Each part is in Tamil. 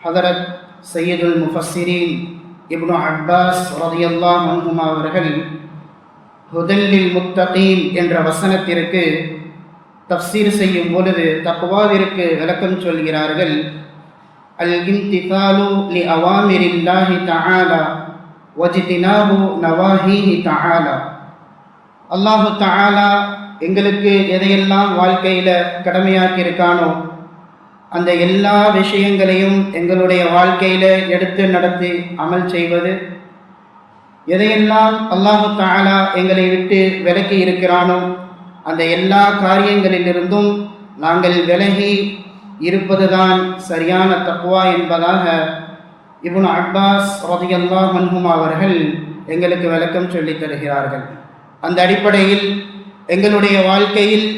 ஹதரத் சையதுல் முஃபஸ்ஸிரீன் இப்னு அப்பாஸ் ரலியல்லாஹு அன்ஹுமா அவர்கள் ஹுதல்லில் முத்தகீன் என்ற வசனத்திற்கு தஃப்சீர் செய்யும் பொழுது தக்வாவிற்கு விளக்கம் சொல்கிறார்கள். அல் இம்திசாலு லி அவாமிரில்லாஹி தஆலா வஜ்தினாபு நவாஹீஹி தஆலா. அல்லாஹு தஆலா எங்களுக்கு எதையெல்லாம் வாழ்க்கையில் கடமையாக்கி இருக்கானோ அந்த எல்லா விஷயங்களையும் எங்களுடைய வாழ்க்கையில் எடுத்து நடத்தி அமல் செய்வது, எதையெல்லாம் அல்லாஹு தஆலா எங்களை விட்டு விலக்கி இருக்கிறானோ அந்த எல்லா காரியங்களிலிருந்தும் நாங்கள் விலகி இருப்பதுதான் சரியான தக்வா என்பதாக இப்னு அப்பாஸ் ரலியல்லாஹு அன்ஹுமா அவர்கள் எங்களுக்கு விளக்கம் சொல்லித் தருகிறார்கள். அந்த அடிப்படையில் எங்களுடைய வாழ்க்கையில்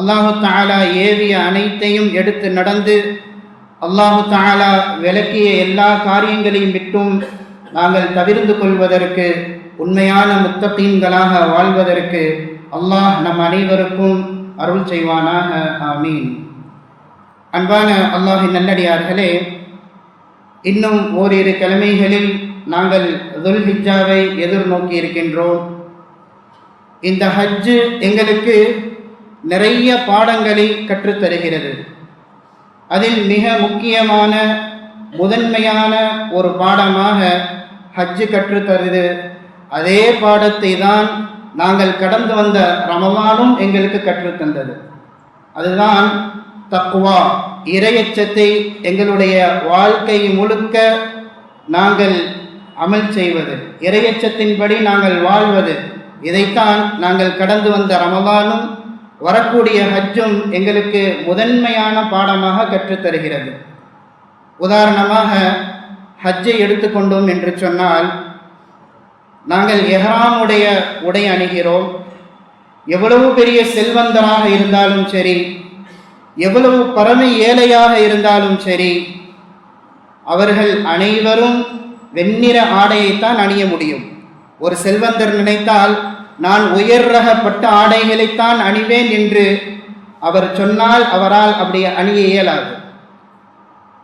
அல்லாஹு தஆலா ஏவிய அனைத்தையும் எடுத்து நடந்து அல்லாஹு தஆலா விலக்கிய எல்லா காரியங்களையும் விட்டும் நாங்கள் தவிர்த்து கொள்வதற்கு, உண்மையான முத்தகீன்களாக வாழ்வதற்கு அல்லாஹ் நம் அனைவருக்கும் அருள் செய்வானாக. ஆமீன். அன்பான அல்லாஹின் நல்லடியார்களே, இன்னும் ஓரிரு கிழமைகளில் நாங்கள் துல்ஹிஜ்ஜாவை எதிர்நோக்கி இருக்கின்றோம். இந்த ஹஜ்ஜு எங்களுக்கு நிறைய பாடங்களை கற்றுத்தருகிறது. அதில் மிக முக்கியமான முதன்மையான ஒரு பாடமாக ஹஜ்ஜு கற்றுத்தருது. அதே பாடத்தை தான் நாங்கள் கடந்து வந்த ரமலானும் எங்களுக்கு கற்றுத்தந்தது. அதுதான் தக்வா, இறையச்சத்தை எங்களுடைய வாழ்க்கை முழுக்க நாங்கள் அமல் செய்வது, இறையச்சத்தின்படி நாங்கள் வாழ்வது. இதைத்தான் நாங்கள் கடந்து வந்த ரமலானும் வரக்கூடிய ஹஜ்ஜும் எங்களுக்கு முதன்மையான பாடமாக கற்றுத்தருகிறது. உதாரணமாக ஹஜ்ஜை எடுத்துக்கொண்டோம் என்று சொன்னால், நாங்கள் எஹ்ராமுடைய உடை அணிகிறோம். எவ்வளவு பெரிய செல்வந்தராக இருந்தாலும் சரி, எவ்வளவு பரம ஏழையாக இருந்தாலும் சரி, அவர்கள் அனைவரும் வெண்ணிற ஆடையைத்தான் அணிய முடியும். ஒரு செல்வந்தர் நினைத்தால் நான் உயர் ரகப்பட்ட ஆடைகளைத்தான் அணிவேன் என்று அவர் சொன்னால் அவரால் அப்படி அணிய இயலாது.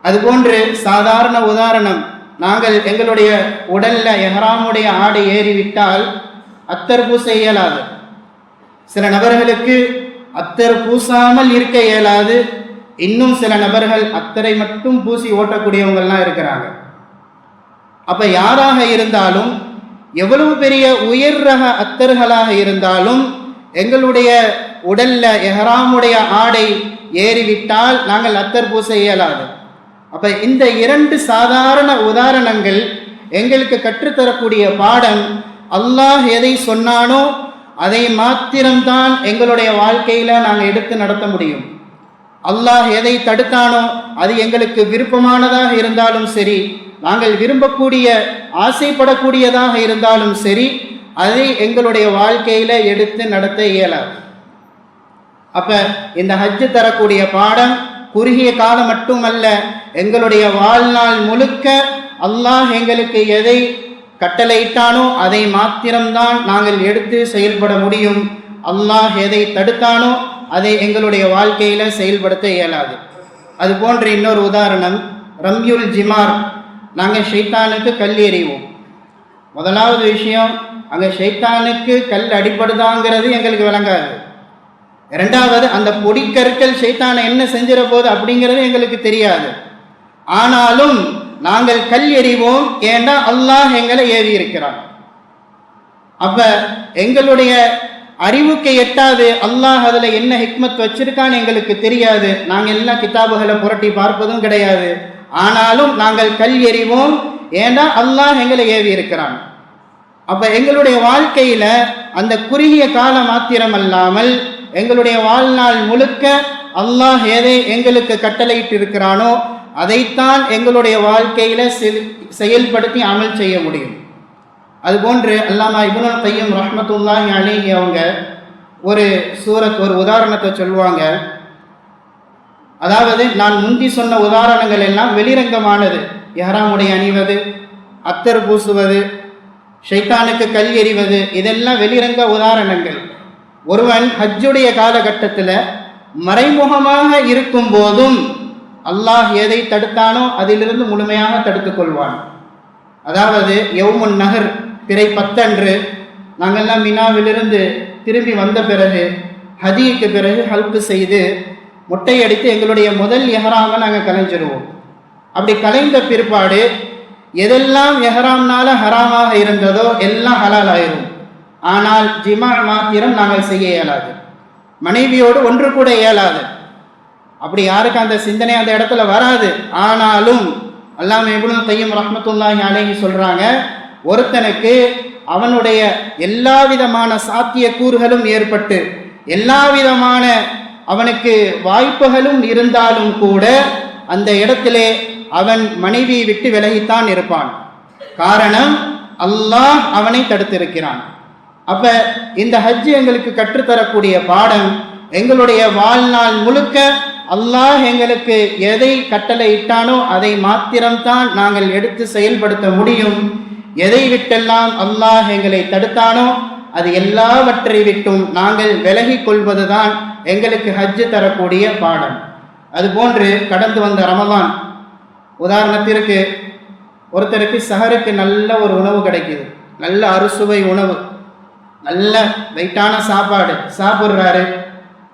அதுபோன்று சாதாரண உதாரணம், நாங்கள் எங்களுடைய உடல்ல எஹ்ராமுடைய ஆடை ஏறிவிட்டால் அத்தர் பூச இயலாது. சில நபர்களுக்கு அத்தர் பூசாமல் இருக்க இயலாது. இன்னும் சில நபர்கள் அத்தரை மட்டும் பூசி ஓட்டக்கூடியவங்கள்லாம் இருக்கிறாங்க. அப்ப யாராக இருந்தாலும், எவ்வளவு பெரிய உயர் ரக அத்தர்களாக இருந்தாலும், எங்களுடைய உடல்ல எஹ்ராமுடைய ஆடை ஏறிவிட்டால் நாங்கள் அத்தர் பூச இயலாது. அப்ப இந்த இரண்டு சாதாரண உதாரணங்கள் எங்களுக்கு கற்றுத்தரக்கூடிய பாடம், அல்லாஹ் எதை சொன்னானோ அதை மாத்திரம்தான் எங்களுடைய வாழ்க்கையில நாங்கள் எடுத்து நடத்த முடியும். அல்லாஹ் எதை தடுத்தானோ அது எங்களுக்கு விருப்பமானதாக இருந்தாலும் சரி, நாங்கள் விரும்பக்கூடிய ஆசைப்படக்கூடியதாக இருந்தாலும் சரி, அதை எங்களுடைய வாழ்க்கையில எடுத்து நடத்த இயலாது. அப்ப இந்த ஹஜ்ஜு தரக்கூடிய பாடம் குறுகிய காலம் மட்டுமல்ல, எங்களுடைய வாழ்நாள் முழுக்க அல்லாஹ் எங்களுக்கு எதை கட்டளையிட்டானோ அதை மாத்திரம்தான் நாங்கள் எடுத்து செயல்பட முடியும். அல்லாஹ் எதை தடுத்தானோ அதை எங்களுடைய வாழ்க்கையில செயல்படுத்த இயலாது. அது போன்ற இன்னொரு உதாரணம், ரம்யுல் ஜிமார். நாங்கள் ஷைத்தானுக்கு கல் எறிவோம். முதலாவது விஷயம், அங்கே ஷைத்தானுக்கு கல் அடிப்படுதாங்கிறது எங்களுக்கு விளங்காது. இரண்டாவது, அந்த பொடிக்கற்கள் ஷைத்தானை என்ன செஞ்சிட போது அப்படிங்கிறது எங்களுக்கு தெரியாது. ஆனாலும் நாங்கள் கல் எறிவோம், ஏண்டா அல்லாஹ் எங்களை ஏவி இருக்கிறான். அப்ப எங்களுடைய அறிவுக்கு எட்டாது, அல்லாஹ் அதுல என்ன ஹிக்மத் வச்சிருக்கான்னு எங்களுக்கு தெரியாது. நாங்கள் எல்லாம் கிதாபுகளை புரட்டி பார்ப்பதும் கிடையாது. ஆனாலும் நாங்கள் கல் எறிவோம், ஏண்டா அல்லாஹ் எங்களை ஏவி இருக்கிறான். அப்ப எங்களுடைய வாழ்க்கையில அந்த குறுகிய காலம் மாத்திரம் அல்லாமல் எங்களுடைய வாழ்நாள் முழுக்க அல்லாஹ் எதை எங்களுக்கு கட்டளையிட்டு இருக்கிறானோ அதைத்தான் எங்களுடைய வாழ்க்கையில செயல்படுத்தி அமல் செய்ய முடியும். அதுபோன்று அல்லாமா இப்னுல் கய்யிம் ரஹ்மத்துல்லாஹி அலைஹி அவங்க ஒரு உதாரணத்தை சொல்லுவாங்க. அதாவது, நான் முந்தி சொன்ன உதாரணங்கள் எல்லாம் வெளிரங்கமானது. இஹ்ராமுடைய அணிவது, அத்தர் பூசுவது, ஷைத்தானுக்கு கல் எறிவது, இதெல்லாம் வெளிரங்க உதாரணங்கள். ஒருவன் ஹஜ்ஜுடைய காலகட்டத்தில் மறைமுகமாக இருக்கும் போதும் அல்லாஹ் எதை தடுத்தானோ அதிலிருந்து முழுமையாக தடுத்து கொள்வான். அதாவது யௌமுன் நஹர் பிறை 10 அன்று நாங்கள்லாம் மினாவிலிருந்து திரும்பி வந்த பிறகு ஹதிக்கு பிறகு ஹல்கு செய்து மொட்டையடித்து எங்களுடைய முதல் எஹராமை நாங்கள் கலைஞ்சிருவோம். அப்படி கலைந்த பிற்பாடு எதெல்லாம் எஹராம்னால ஹராமாக இருந்ததோ எல்லாம் ஹலால் ஆயிரும். ஆனால் ஜிமா மாத்திரம் நாங்கள் செய்ய இயலாது, மனைவியோடு ஒன்று கூட இயலாது. அப்படி யாருக்கு அந்த சிந்தனை அந்த இடத்துல வராது. ஆனாலும் அல்லாமா இப்னு கையிம் ரஹ்மத்துல்லாஹி அலைஹி சொல்றாங்க, ஒருத்தனுக்கு அவனுடைய எல்லா விதமான சாத்திய கூறுகளும் ஏற்பட்டு எல்லா விதமான அவனுக்கு வாய்ப்புகளும் இருந்தாலும் கூட அந்த இடத்திலே அவன் மனைவியை விட்டு விலகித்தான் இருப்பான். காரணம், அல்லாஹ் அவனை தடுத்திருக்கிறான். அப்ப இந்த ஹஜ் எங்களுக்கு கற்றுத்தரக்கூடிய பாடம், எங்களுடைய வாழ்நாள் முழுக்க அல்லாஹ் எங்களுக்கு எதை கட்டளை இட்டானோ அதை மாத்திரம்தான் நாங்கள் எடுத்து செயல்படுத்த முடியும். எதை விட்டெல்லாம் அல்லாஹ் எங்களை தடுத்தானோ அது எல்லாவற்றை விட்டும் நாங்கள் விலகி கொள்வதுதான் எங்களுக்கு ஹஜ் தரக்கூடிய பாடம். அதுபோன்று கடந்து வந்த ரமலான், உதாரணத்திற்கு ஒருத்தருக்கு சஹருக்கு நல்ல ஒரு உணவு கிடைக்குது, நல்ல அறுசுவை உணவு, நல்ல வெயிட்டான சாப்பாடு சாப்பிட்றாரு,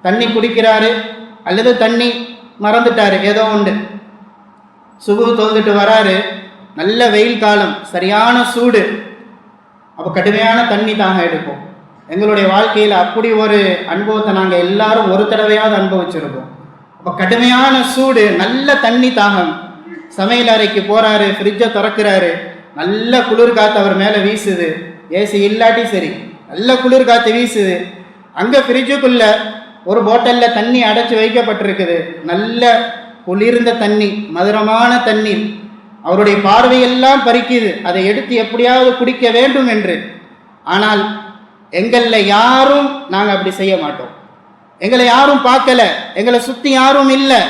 தண்ணி குடிக்கிறாரு அல்லது தண்ணி மறந்துட்டாரு, ஏதோ உண்டு. சுகு தோந்துட்டு வராரு, நல்ல வெயில் காலம், சரியான சூடு, அப்போ கடுமையான தண்ணி தாகம் எடுக்கும். எங்களுடைய வாழ்க்கையில் அப்படி ஒரு அனுபவத்தை நாங்கள் எல்லாரும் ஒரு தடவையாவது அனுபவிச்சிருக்கோம். அப்போ கடுமையான சூடு, நல்ல தண்ணி தாகம். சமையல் அறைக்கு போகிறாரு, ஃப்ரிட்ஜை திறக்கிறாரு, நல்ல குளிர் காற்று அவர் மேலே வீசுது, ஏசி இல்லாட்டி சரி, நல்ல குளிர் காற்று வீசுது. அங்கே ஃப்ரிட்ஜுக்குள்ள ஒரு பாட்டிலில் தண்ணி அடைச்சி வைக்கப்பட்டிருக்குது, நல்ல குளிர்ந்த தண்ணி, மதுரமான தண்ணீர். அவருடைய பார்வையெல்லாம் பறிக்குது, அதை எடுத்து எப்படியாவது குடிக்க வேண்டும் என்று. ஆனால் எங்களில் யாரும் நாங்கள் அப்படி செய்ய மாட்டோம். எங்களை யாரும் பார்க்கல, எங்களை சுற்றி யாரும் இல்லை,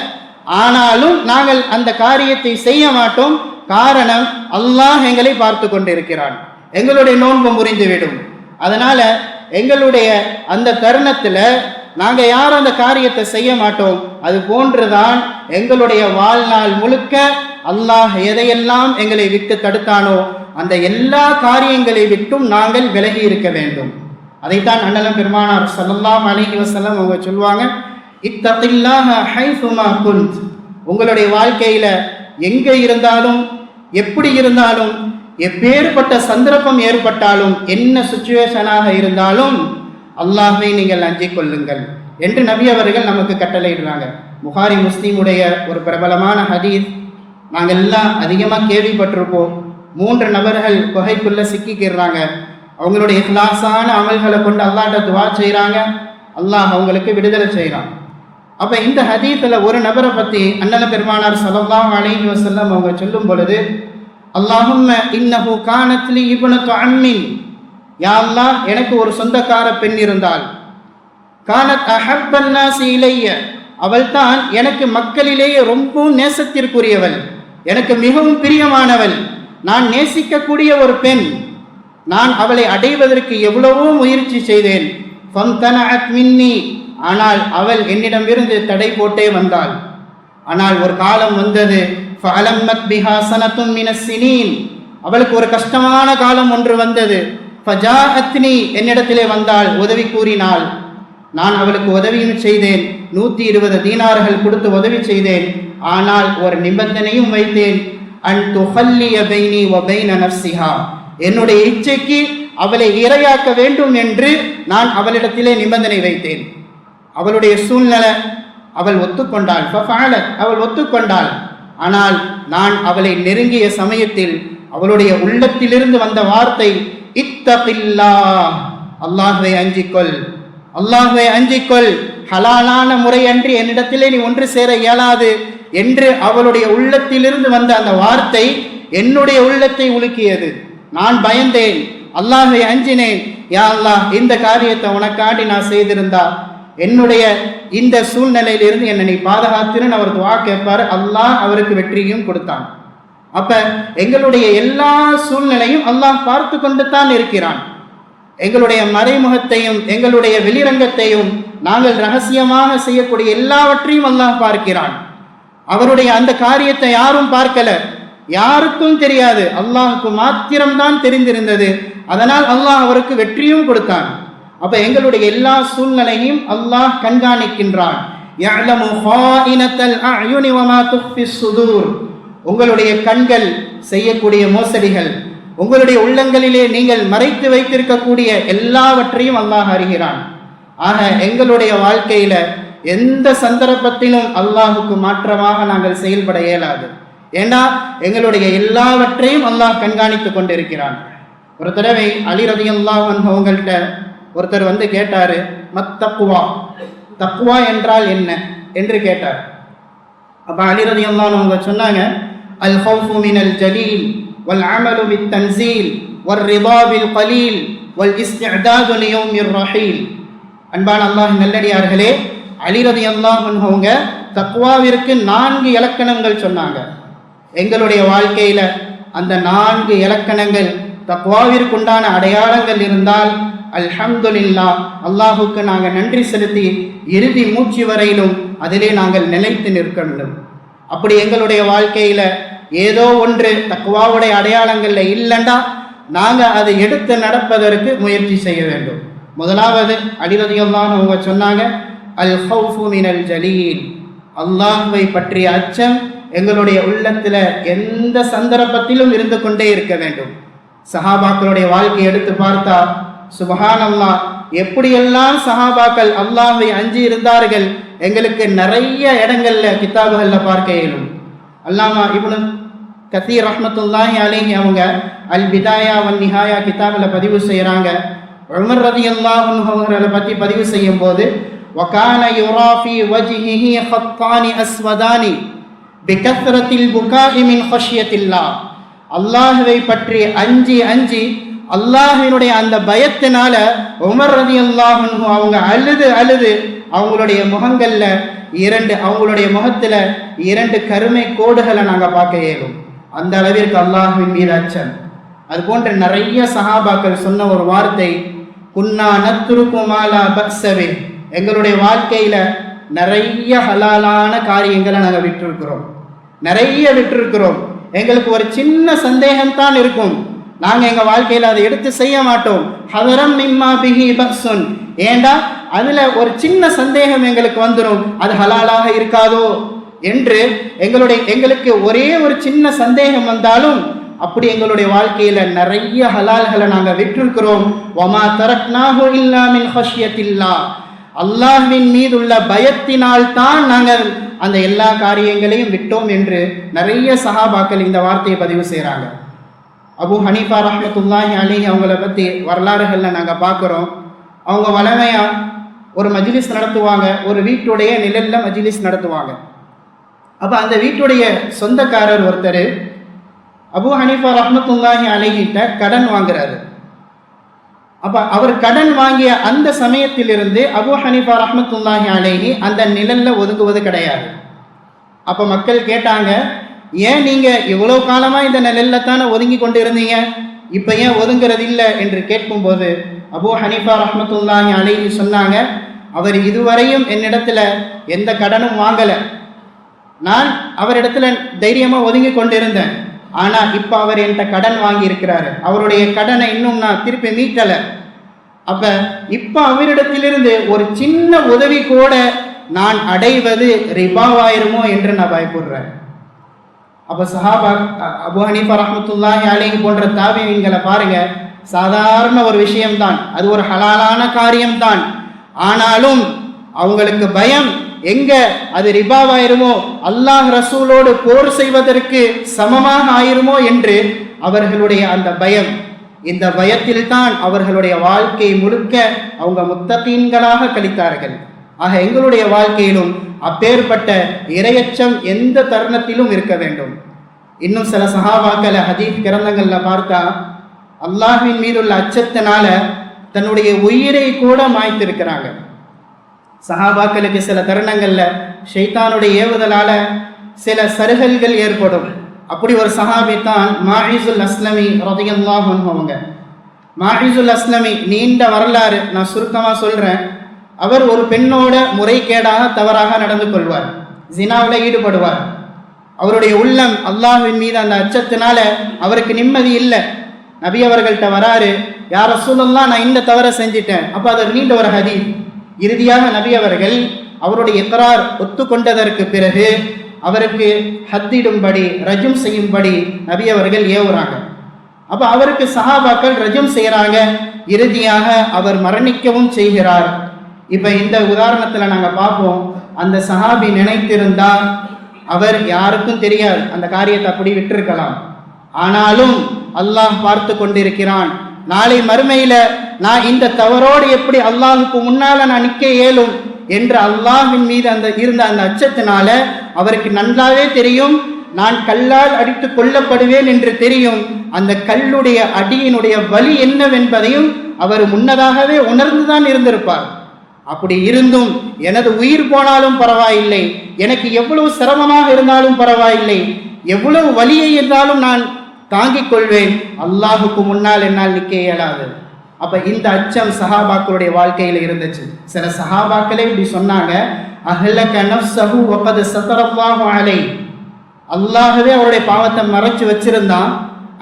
ஆனாலும் நாங்கள் அந்த காரியத்தை செய்ய மாட்டோம். காரணம், அல்லாஹ் எங்களை பார்த்து கொண்டிருக்கிறான், எங்களுடைய நோன்பு முறிந்துவிடும். அதனால எங்களுடைய அந்த தருணத்தில் நாங்கள் யாரும் அந்த காரியத்தை செய்ய மாட்டோம். அது போன்றுதான் எங்களுடைய வாழ்நாள் முழுக்க அல்லாஹ் எதையெல்லாம் எங்களை விட்டு தடுத்தானோ அந்த எல்லா காரியங்களை விட்டும் நாங்கள் விலகி இருக்க வேண்டும். அதைத்தான் அண்ணலம் பெருமானார் ஸல்லல்லாஹு அலைஹி வஸல்லம் அவங்க சொல்லுவாங்க, இத்தகில்லாஹ ஹைசுமா குன்த். உங்களுடைய வாழ்க்கையில எங்க இருந்தாலும், எப்படி இருந்தாலும், எப்பேற்பட்ட சந்தர்ப்பம் ஏற்பட்டாலும், என்ன சுச்சுவேஷனாக இருந்தாலும் அல்லாஹ்வை நீங்கள் அஞ்சிக் கொள்ளுங்கள் என்று நபி அவர்கள் நமக்கு கட்டளையிடுறாங்க. புகாரி முஸ்லீமுடைய ஒரு பிரபலமான ஹதீஸ் நாங்கள் எல்லாம் அதிகமாக கேள்விப்பட்டிருப்போம். 3 நபர்கள் குகைக்குள்ள சிக்கிக்கிறாங்க. அவங்களுடைய இஹ்லாஸான அமல்களை கொண்டு அல்லாஹ்ட்ட துவா செய்கிறாங்க, அல்லாஹ் அவங்களுக்கு விடுதலை செய்கிறான். அப்போ இந்த ஹதீஸில் ஒரு நபரை பற்றி அண்ணல் பெருமானார் ஸல்லல்லாஹு அலைஹி வஸல்லம் அவங்க சொல்லும் பொழுது, அல்லாஹும்ம இன்னஹு கானத் லி இப்னத்து அம்மின், யா அல்லாஹ் எனக்கு ஒரு சொந்தக்கார பெண் இருந்தால், கானத் அஹப்பன் நாஸி இலைய, அவள் தான் எனக்கு மக்களிலேயே ரொம்பவும் நேசத்திற்குரியவள், எனக்கு மிகவும் பிரியமானவள், நான் நேசிக்கக்கூடிய ஒரு பெண். நான் அவளை அடைவதற்கு எவ்வளவோ முயற்சி செய்தேன். ஃபம்தனஅத் மின்னி, ஆனால் அவள் என்னிடமிருந்து தடை போட்டே வந்தாள். ஆனால் ஒரு காலம் வந்தது, ஃபஅலம்மத் பிஹா ஸனத்தும் மினஸ் ஸினீன், அவளுக்கு ஒரு கஷ்டமான காலம் ஒன்று வந்தது. ஃபஜாஅத்னி, என்னிடத்திலே வந்தாள், உதவி கூறினாள். நான் அவளுக்கு உதவியும் செய்தேன், 120 தீனார்கள் கொடுத்து உதவி செய்தேன். ஆனால் ஒரு நிபந்தனையும் வைத்தேன், அன் துஹல்லிய பைனி வ பைன நஃப்ஸிஹா, என்னுடைய இச்சைக்கு அவளை இரையாக்க வேண்டும் என்று நான் அவளிடத்திலே நிபந்தனை வைத்தேன். அவளுடைய சூழ்நிலை, அவள் ஒத்துக்கொண்டாள், ஃபஃஅலத், அவள் ஒத்துக்கொண்டாள். ஆனால் நான் அவளை நெருங்கிய சமயத்தில் அவளுடைய உள்ளத்திலிருந்து வந்த வார்த்தை, இத்தகில்லாஹ், அல்லாஹ்வை அஞ்சிக்கொள், அல்லாஹ்வை அஞ்சிக்கொள், ஹலாலான முறை அன்றி என்னிடத்திலே நீ ஒன்று சேர இயலாது என்று அவளுடைய உள்ளத்திலிருந்து வந்த அந்த வார்த்தை என்னுடைய உள்ளத்தை உலுக்கியது. நான் பயந்தேன், அல்லாஹ்வை அஞ்சினேன். யா அல்லாஹ், இந்த காரியத்தை உனக்காண்டி நான் செய்திருந்தா என்னுடைய இந்த சூழ்நிலையிலிருந்து என்னை நீ பாதுகாத்துன்னு அவர் துவா கேட்பார். அல்லாஹ் அவருக்கு வெற்றியும் கொடுத்தான். அப்ப எங்களுடைய எல்லா சூழ்நிலையும் அல்லாஹ் பார்த்து கொண்டு தான் இருக்கிறான். எங்களுடைய மறைமுகத்தையும் எங்களுடைய வெளிரங்கத்தையும் நாங்கள் ரகசியமாக செய்யக்கூடிய எல்லாவற்றையும் அல்லாஹ் பார்க்கிறான். அவருடைய அந்த காரியத்தை யாரும் பார்க்கல, யாருக்கும் தெரியாது, அல்லாஹுக்கு மாத்திரம்தான் தெரிந்திருந்தது. அதனால் அல்லாஹ் அவருக்கு வெற்றியும் கொடுத்தான். அப்ப எங்களுடைய எல்லா சூழ்நிலையும் அல்லாஹ் கண்காணிக்கின்றான். யஅலமு ஹாயினத்தல் அயுனி வமா துஃபிஸ் சுதூர். உங்களுடைய கண்கள் செய்யக்கூடிய மோசடிகள், உங்களுடைய உள்ளங்களிலே நீங்கள் மறைத்து வைத்திருக்கக்கூடிய எல்லாவற்றையும் அல்லாஹ் அறிகிறான். ஆக எங்களுடைய வாழ்க்கையில எந்த சந்தர்ப்பத்திலும் அல்லாஹுக்கு மாற்றமாக நாங்கள் செயல்பட இயலாது. ஏண்டா எங்களுடைய எல்லாவற்றையும் அல்லாஹ் கண்காணித்துக் கொண்டிருக்கிறான். ஒரு தடவை அலி ரலியல்லாஹு அன்ஹு அவங்கள்ட்ட ஒருத்தர் வந்து கேட்டாரு, தக்வா, தக்வா என்றால் என்ன என்று கேட்டார். அப்ப அலி ரலியல்லாஹு அன்ஹு அவங்க சொன்னாங்க, அல் ஹௌஃபு மினல் ஜலீல் வல் அமலு பித் தன்ஸீல் வல் ரிதா பில் கலீல் வல் இஸ்திஅதாது லியௌமிர் ரஹீல். அன்பான அல்லாஹ் நல்லடியார்களே, அலி ரலியல்லாஹு அன்ஹு அவங்க தக்வாவிற்கு 4 இலக்கணங்கள் சொன்னாங்க. எங்களுடைய வாழ்க்கையில அந்த 4 இலக்கணங்கள், தக்வாவிற்குண்டான அடையாளங்கள் இருந்தால் அல்ஹம்துலில்லாஹ், அல்லாஹுக்கு நாங்கள் நன்றி செலுத்தி இறுதி மூச்சு வரையிலும் அதிலே நாங்கள் நிலைத்து நிற்க வேண்டும். அப்படி எங்களுடைய வாழ்க்கையில ஏதோ ஒன்று தக்வாவுடைய அடையாளங்கள்ல இல்லைண்டா நாங்கள் அதை எடுத்து நடப்பதற்கு முயற்சி செய்ய வேண்டும். முதலாவது அலி ரலியல்லாஹு அன்ஹு அவங்க சொன்னாங்க, அல் ஹௌஃபு மினல் ஜலீல், அல்லாஹ்வை பற்றிய அச்சம் எங்களுடைய உள்ளத்துல எந்த சந்தர்ப்பத்திலும் இருந்து கொண்டே இருக்க வேண்டும். சஹாபாக்களுடைய வாழ்க்கையை எடுத்து பார்த்தா சுப்ஹானல்லாஹ், எப்படியெல்லாம் சஹாபாக்கள் அல்லாஹ்வை அஞ்சி இருந்தார்கள் எங்களுக்கு நிறைய இடங்கள்ல கிதாபுகள்ல பார்க்க இயலும். அல்லாமா இப்னு கதீர் ரஹ்மத்துல்லாஹி அலைஹி அவங்க அல் பிதாயா வன் நிஹாயா கிதாபில் பதிவு செய்கிறாங்க. உமர் ரலியல்லாஹு அன்ஹு அவர்களை பற்றி பதிவு செய்யும் போது, வகான யுரா ஃபீ வஜ்ஹிஹி ஹத்தானி அஸ்வதானி பிகத்ரத்தில் புகாஇ மின் ஹஷ்யத்தில்லாஹ். அல்லாஹ்வை பற்றி அஞ்சி அஞ்சி அல்லாஹ்வினுடைய அந்த பயத்தினால உமர் ரலியல்லாஹு அன்ஹு அவங்க அழுது அழுது அவங்களுடைய முகங்கள்ல அவங்களுடைய முகத்துல 2 கருமை கோடுகளை நாங்க பார்க்க இயலும். அந்த அளவிற்கு அல்லாஹ்வின் மீது அச்சம். அது போன்ற நிறைய சஹாபாக்கள் சொன்ன ஒரு வார்த்தை, குன்னா நத்ருக்கு மாலா பக்ஸவே, எங்களுடைய வாழ்க்கையில நிறைய ஹலாலான காரியங்களை நாங்கள் நிறைய விட்டிருக்கிறோம். எங்களுக்கு ஒரு சின்ன சந்தேகம் தான் இருக்கும், நாங்க எங்க வாழ்க்கையில அதை எடுத்து செய்ய மாட்டோம். ஹதரம் மிம்மா பிஹி பக்ஸுன், ஏண்டா அதுல ஒரு சின்ன சந்தேகம் எங்களுக்கு வந்துடும், அது ஹலாலாக இருக்காதோ என்று எங்களுக்கு ஒரே ஒரு சின்ன சந்தேகம் வந்தாலும் அப்படி எங்களுடைய வாழ்க்கையில நிறைய ஹலால்களை நாங்க விட்டிருக்கிறோம். வமா தரக்னாஹு இல்லா மின் ஹஷ்யத்தில்லாஹ், அல்லாஹ்வின் மீது உள்ள பயத்தினால் தான் நாங்கள் அந்த எல்லா காரியங்களையும் விட்டோம் என்று நிறைய சஹாபாக்கள் இந்த வார்த்தையை பதிவு செய்கிறாங்க. அபு ஹனீஃபா ரஹ்மத்துல்லாஹி அலைஹி அவங்கள பற்றி வரலாறுகள்ல நாங்கள் பார்க்குறோம். அவங்க வளமையா ஒரு மஜ்லிஸ் நடத்துவாங்க, ஒரு வீட்டுடைய நிழல்ல மஜ்லிஸ் நடத்துவாங்க. அப்போ அந்த வீட்டுடைய சொந்தக்காரர் ஒருத்தர் அபு ஹனீஃபா ரஹ்மத்துல்லாஹி அலைஹிட்ட கடன் வாங்குறாரு. அப்ப அவர் கடன் வாங்கிய அந்த சமயத்திலிருந்து அபு ஹனீஃபா ரஹ்மத்துல்லாஹி அலைஹி அந்த நிழல்ல ஒதுங்குவது கிடையாது. அப்ப மக்கள் கேட்டாங்க, ஏன் நீங்க இவ்வளவு காலமா இந்த நிழல்ல தானே ஒதுங்கி கொண்டு இருந்தீங்க, இப்ப ஏன் ஒதுங்கிறது இல்லை என்று கேட்கும்போது அபு ஹனீஃபா ரஹ்மத்துல்லாஹி அலைஹி சொன்னாங்க, அவர் இதுவரையும் என்னிடத்துல எந்த கடனும் வாங்கல, நான் அவரிடத்துல தைரியமா ஒதுங்கி கொண்டிருந்தேன். ஆனா இப்ப அவர் என்கிட்ட கடன் வாங்கி இருக்கிறாரு, அவருடைய கடனை இன்னும் நான் திருப்பி மீட்டல. அப்ப இப்ப அவரிடத்திலிருந்து ஒரு சின்ன உதவி கூட நான் அடைவது ரிபாவாயிருமோ என்று நான் பயப்படுறேன். அப்ப சஹாபா அபு ஹனீஃபா ரஹ்மத்துல்லாஹி அலைஹி போன்ற தாபிஈன்களை பாருங்க, சாதாரண ஒரு விஷயம்தான், அது ஒரு ஹலாலான காரியம்தான். ஆனாலும் அவங்களுக்கு பயம், எங்க அது ரிபாவாயிருமோ, அல்லாஹ் ரசூலோடு போர் செய்வதற்கு சமமாக ஆயிருமோ என்று அவர்களுடைய அந்த பயம். இந்த பயத்தில் தான் அவர்களுடைய வாழ்க்கை முழுக்க அவங்க முத்தகீன்களாக கழித்தார்கள். ஆக எங்களுடைய வாழ்க்கையிலும் அப்பேற்பட்ட இரையச்சம் எந்த தருணத்திலும் இருக்க வேண்டும். இன்னும் சில சஹாபாக்களை ஹதீஸ் கிரந்தங்கள்ல பார்த்தா அல்லாஹ்வின் மீது உள்ள அச்சத்தினால தன்னுடைய உயிரை கூட மாய்த்திருக்கிறாங்க. சஹாபாக்களுக்கு சில தருணங்கள்ல ஷைத்தானுடைய ஏவுதலால சில சருகல்கள் ஏற்படும். அப்படி ஒரு சஹாபி தான் மாஹிசுல் அஸ்லமி ரலியல்லாஹு அன்ஹு அவங்க. மாஹிசுல் அஸ்லமி நீண்ட வரலாறு, நான் சுருக்கமா சொல்றேன். அவர் ஒரு பெண்ணோட முறைகேடாக தவறாக நடந்து கொள்வார். ஜினாவில் ஈடுபடுவார். அவருடைய உள்ளம் அல்லாஹ்வின் மீது அந்த அச்சத்தினால அவருக்கு நிம்மதி இல்லை. நபி அவர்கள்ட்ட வராரு, யார் ரசூலுல்லாஹ், நான் இந்த தவறை செஞ்சிட்டேன். அப்போ அது நீண்ட ஒரு ஹதீஸ். இறுதியாக நபி அவர்கள் அவருடைய இக்ரார் ஒத்துக்கொண்டதற்கு பிறகு அவருக்கு ஹத்திடும்படி, ரஜும் செய்யும்படி நபி அவர்கள் ஏவுறாங்க. அப்போ அவருக்கு சஹாபாக்கள் ரஜும் செய்கிறாங்க. இறுதியாக அவர் மரணிக்கவும் செய்கிறார். இப்போ இந்த உதாரணத்தில் நாங்கள் பார்ப்போம், அந்த சஹாபி நினைத்திருந்தால் அவர் யாருக்கும் தெரியாது, அந்த காரியத்தை அப்படி விட்டிருக்கலாம். ஆனாலும் அல்லாஹ் பார்த்து கொண்டிருக்கிறான். நாளை மறுமையில நான் இந்த தவறோடு எப்படி அல்லாஹுக்கு முன்னால நான் நிற்க இயலும் என்று அல்லாஹ்வின் மீது இருந்த அந்த அச்சத்தினால அவருக்கு நன்றாவே தெரியும், நான் கல்லால் அடித்து கொல்லப்படுவேன் என்று தெரியும். அந்த கல்லுடைய அடியினுடைய வலி என்னவென்பதையும் அவர் முன்னதாகவே உணர்ந்துதான் இருந்திருப்பார். அப்படி இருந்தும் எனது உயிர் போனாலும் பரவாயில்லை, எனக்கு எவ்வளவு சிரமமாக இருந்தாலும் பரவாயில்லை, எவ்வளவு வலியை இருந்தாலும் நான் தாங்கிக் கொள்வேன், அல்லாஹுக்கு முன்னால் என்னால் நிற்க இயலாது. அப்ப இந்த அச்சம் சஹாபாக்களுடைய வாழ்க்கையில் இருந்துச்சு. சில சஹாபாக்களே இப்படி சொன்னாங்க, அஹ்லக நஃப்ஸஹு வகத் ஸதரல்லாஹு அலைஹி, அல்லாஹ்வே அவருடைய பாவத்தை மறைச்சு வச்சிருந்தான்.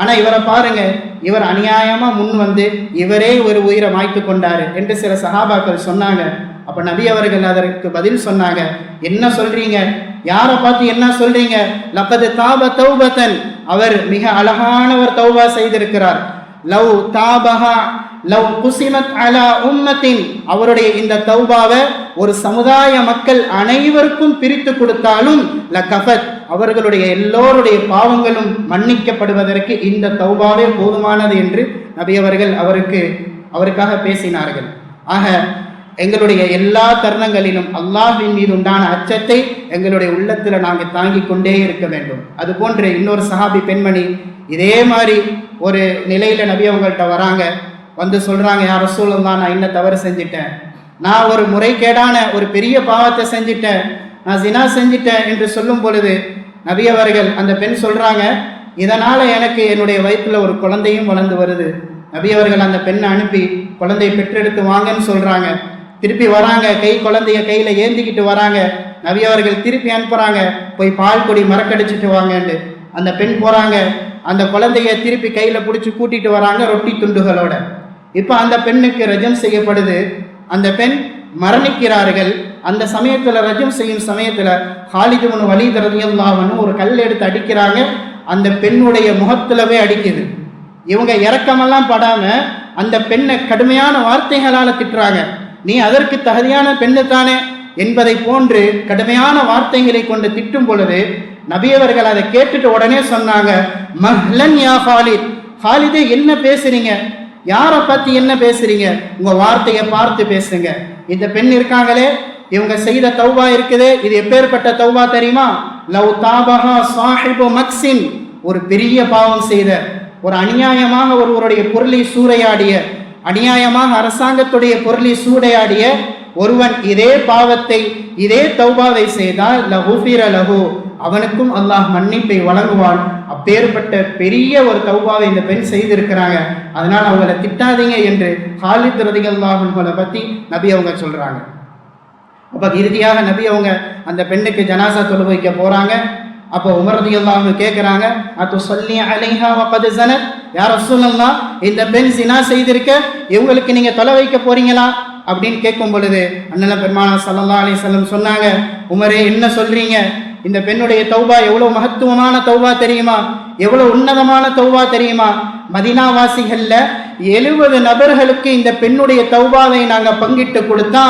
ஆனா இவரை பாருங்க, இவர் அநியாயமா முன் வந்து இவரே ஒரு உயிரை மாய்த்து கொண்டாரு என்று சில சஹாபாக்கள் சொன்னாங்க. அப்ப நபி அவர்கள் அதற்கு பதில் சொன்னாங்க, என்ன சொல்றீங்க, யாரை பார்த்து என்ன சொல்றீங்க? லகத் தாப தௌபத்தன், அவர் மிக அழகான ஒரு தௌபா செய்திருக்கிறார். லவ் தாபஹா லவ் குஸிமத் அலா உம்மத்தின், அவருடைய இந்த தௌபாவை ஒரு சமுதாய மக்கள் அனைவருக்கும் பிரித்து கொடுத்தாலும் லகஃபத், அவர்களுடைய எல்லோருடைய பாவங்களும் மன்னிக்கப்படுவதற்கு இந்த தௌபாவே போதுமானது என்று நபி அவர்கள் அவருக்காக பேசினார்கள். ஆக எங்களுடைய எல்லா தருணங்களிலும் அல்லாஹ்வின் மீது உண்டான அச்சத்தை எங்களுடைய உள்ளத்தில் நாங்கள் தாங்கிக் கொண்டே இருக்க வேண்டும். அது போன்று இன்னொரு சஹாபி பெண்மணி இதே மாதிரி ஒரு நிலையில நபி அவங்கள்ட்ட வராங்க, வந்து சொல்றாங்க, யார் ரசூலுல்லாஹ், நான் இன்ன தவறு செஞ்சிட்டேன், நான் ஒரு முறைகேடான ஒரு பெரிய பாவத்தை செஞ்சிட்டேன், நான் ஜினா செஞ்சிட்டேன் என்று சொல்லும் பொழுது நபி அவர்கள், அந்த பெண் சொல்றாங்க, இதனால எனக்கு என்னுடைய வயிற்றுல ஒரு குழந்தையும் வளர்ந்து வருது. நபி அவர்கள் அந்த பெண்ணை அனுப்பி குழந்தையை பெற்றெடுத்து வாங்கன்னு சொல்றாங்க. திருப்பி வராங்க, குழந்தைய கையில ஏந்திக்கிட்டு வராங்க. நபி அவர்கள் திருப்பி அனுப்புறாங்க, போய் பால் கொடி மறக்கடிச்சிட்டு வாங்கன்னு. அந்த பெண் போறாங்க, அந்த குழந்தைய திருப்பி கையில பிடிச்சி கூட்டிட்டு வராங்க ரொட்டி துண்டுகளோட. இப்ப அந்த பெண்ணுக்கு ரஜம் செய்யப்படுது, அந்த பெண் மரணிக்கிறார்கள். அந்த சமயத்துல ரஜம் செய்யும் சமயத்துல ஹாலித் இப்னு வலீத் ரலியல்லாஹு அன்ஹு ஒரு கல் எடுத்து அடிக்கிறாங்க. அந்த பெண்ணுடைய முகத்துலவே அடிக்குது. இவங்க இரக்கமெல்லாம் படாம அந்த பெண்ணை கடுமையான வார்த்தைகளால திட்டுறாங்க. நீ அதற்கு தகுதியான பெண்ணு தானே என்பதை போன்று கடுமையான வார்த்தைகளை கொண்டு திட்டும் பொழுது நபி அவர்கள் அதை கேட்டுட்டு உடனே சொன்னாங்க, மஹ்லன் யா ஹாலித், ஹாலிதே என்ன பேசுறீங்க, யாரை பத்தி என்ன பேசுறீங்க, உங்க வார்த்தையை பார்த்து பேசுங்க. இந்த பெண் இருக்காங்களே, இவங்க செய்த தௌபா இருக்குது, இது எப்பேற்பட்ட தௌபா தெரியுமா? லவ் தாபஹா சாஹிபு மக்ஸின், ஒரு பெரிய பாவம் செய்த, ஒரு அநியாயமாக ஒருவருடைய பொருளை சூறையாடிய, அநியாயமாக அரசாங்கத்துடைய பொருளை சூறையாடிய ஒருவன் இதே பாவத்தை, இதே தௌபாவை செய்தால் லஹுஃபிர லஹு, அவனுக்கும் அல்லாஹ் மன்னிப்பை வழங்குவான். அப்பேற்பட்ட பெரிய ஒரு தௌபாவை இந்த பெண் செய்திருக்கிறாங்க, அதனால் அவங்களை திட்டாதீங்க என்று ஹாலித் ரலியல்லாஹு அன்ஹு பத்தி நபி அவங்க சொல்றாங்க. அப்ப இறுதியாக நபி அவங்க அந்த பெண்ணுக்கு ஜனாசா தொழு வைக்க போறாங்க. அப்போ உமர் ரலியல்லாஹு அன்ஹு கேட்கிறாங்க, அத்துஸல்லி அலைஹா வகத் ஸனத், யா ரசூலல்லாஹ், இந்த பெண் ஸினா செய்திருக்க, இவங்களுக்கு நீங்க தொலை வைக்க போறீங்களா அப்படின்னு கேட்கும் பொழுது அண்ணல பெருமானார் ஸல்லல்லாஹு அலைஹி வஸல்லம் சொன்னாங்க, உமரே என்ன சொல்றீங்க, இந்த பெண்ணுடைய தௌபா எவ்வளவு மகத்துவமான தௌபா தெரியுமா, எவ்வளவு உன்னதமான தௌபா தெரியுமா? மதீனாவாசிகள்ல 70 நபர்களுக்கு இந்த பெண்ணுடைய தௌபாவை நாங்க பங்கிட்டு கொடுத்தா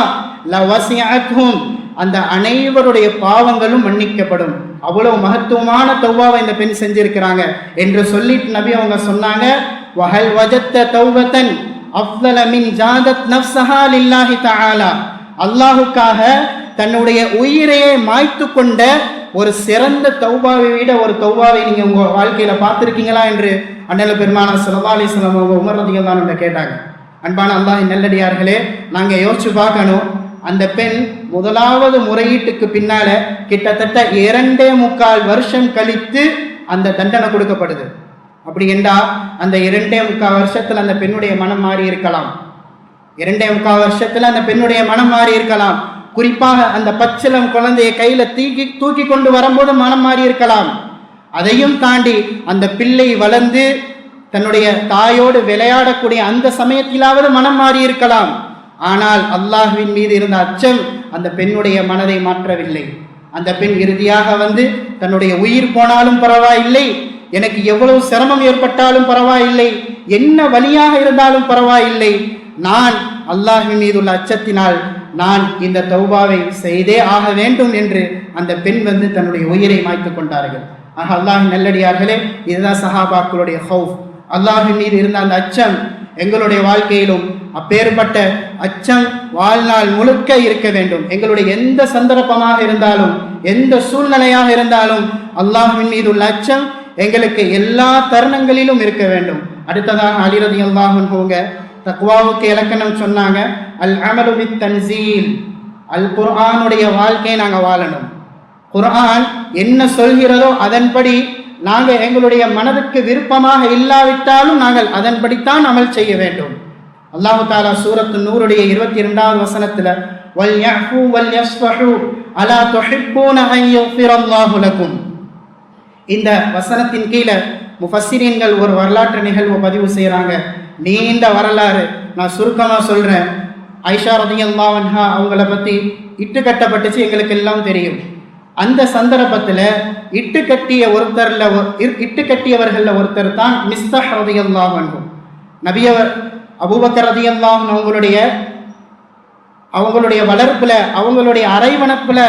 லவஸிஅத்ஹும், அந்த அனைவருடைய பாவங்களும் மன்னிக்கப்படும். அவ்வளவு மகத்துவமான தௌபாவை இந்த பெண் செஞ்சிருக்கிறாங்க என்று சொல்லிட்டு நபி அவங்க சொன்னாங்க, வஹல் வஜத்த தௌபத்தன் அஃதல மின் ஜாதத் நஃப்ஸஹா லில்லாஹி தஆலா, அல்லாஹுக்காக தன்னுடைய உயிரையே மாய்த்து கொண்ட ஒரு சிறந்த தௌபாவை விட ஒரு தௌபாவை நீங்க உங்க வாழ்க்கையில பார்த்திருக்கீங்களா என்று அண்ணல பெருமானார் ஸல்லல்லாஹு அலைஹி வஸல்லம் உமர் ரலியல்லாஹு அன்ஹு கேட்டாங்க. அன்பான அல்லாஹ்வின் நல்லடியார்களே, நாங்க யோசிச்சு பார்க்கணும், அந்த பெண் முதலாவது முறையீட்டுக்கு பின்னால கிட்டத்தட்ட 2.25 வருஷம் கழித்து அந்த தண்டனை கொடுக்கப்படுது. அப்படி என்றா அந்த 2.25 வருஷத்துல அந்த பெண்ணுடைய மனம் மாறி இருக்கலாம். 2.25 வருஷத்துல அந்த பெண்ணுடைய மனம் மாறி இருக்கலாம். குறிப்பாக அந்த பச்சிளம் குழந்தையை கையில தூக்கி கொண்டு வரும்போது மனம் மாறி இருக்கலாம். அதையும் தாண்டி அந்த பிள்ளை வளர்ந்து தன்னுடைய தாயோடு விளையாடக்கூடிய அந்த சமயத்திலாவது மனம் மாறி இருக்கலாம். ஆனால் அல்லாஹ்வின் மீது இருந்த அச்சம் அந்த பெண்ணுடைய மனதை மாற்றவில்லை. அந்த பெண் இறுதியாக தன்னுடைய உயிர் போனாலும் பரவாயில்லை, எனக்கு எவ்வளவு சிரமம் ஏற்பட்டாலும் பரவாயில்லை, என்ன வழியாக இருந்தாலும் பரவாயில்லை, நான் அல்லாஹ்வின் மீது உள்ள அச்சத்தினால் நான் இந்த தௌபாவை செய்தே ஆக வேண்டும் என்று அந்த பெண் தன்னுடைய உயிரை மாய்த்து கொண்டார்கள். ஆக அல்லாஹின் நல்லடியார்களே, இதுதான் சஹாபாக்களுடைய ஹவுஃப். அல்லாஹின் மீது இருந்த அந்த அச்சம் எங்களுடைய வாழ்க்கையிலும் அப்பேற்பட்ட அச்சம் வாழ்நாள் முழுக்க இருக்க வேண்டும். எங்களுடைய எந்த சந்தர்ப்பமாக இருந்தாலும், எந்த சூழ்நிலையாக இருந்தாலும் அல்லாஹ்வின் மீது உள்ள அச்சம் எங்களுக்கு எல்லா தருணங்களிலும் இருக்க வேண்டும். அடுத்ததாக அலி ரலியல்லாஹு அன்ஹு தக்வாவுக்கு இலக்கணம் சொன்னாங்க, அல் அமலு பித் தன்சீல். அல் குர்ஆனுடைய வாழ்க்கையை நாங்கள் வாழணும். குர்ஆன் என்ன சொல்கிறதோ அதன்படி நாங்கள் எங்களுடைய மனதுக்கு விருப்பமாக இல்லாவிட்டாலும் நாங்கள் அதன்படித்தான் அமல் செய்ய வேண்டும். அல்லாஹு தாலா சூரத்து நூருடைய 22வது வசனத்துல வல் யஃபு வல் யஸ்ஃபஹு அலா துஹிப்பூன அன் யஃபிரல்லாஹு லகும், இந்த வசனத்தின் கீழே முஃபஸ்ஸிரீன்கள் ஒரு வரலாற்று நிகழ்வு பதிவு செய்கிறாங்க. நீண்ட வரலாறு, நான் சுருக்கமாக சொல்கிறேன். ஆயிஷா ரலியல்லாஹு அன்ஹா அவங்கள பற்றி இட்டு கட்டப்பட்டுச்சு, எங்களுக்கு எல்லாம் தெரியும். அந்த சந்தர்ப்பத்தில் இட்டு கட்டியவர்களில் ஒருத்தர் தான் மிஸ்தஹ் ரலியல்லாஹு அன்ஹு. நபியவர் அபூபக்கர் ரலியல்லாஹு அன்ஹு அவங்களுடைய வளர்ப்பில், அவங்களுடைய அரைவணப்பில்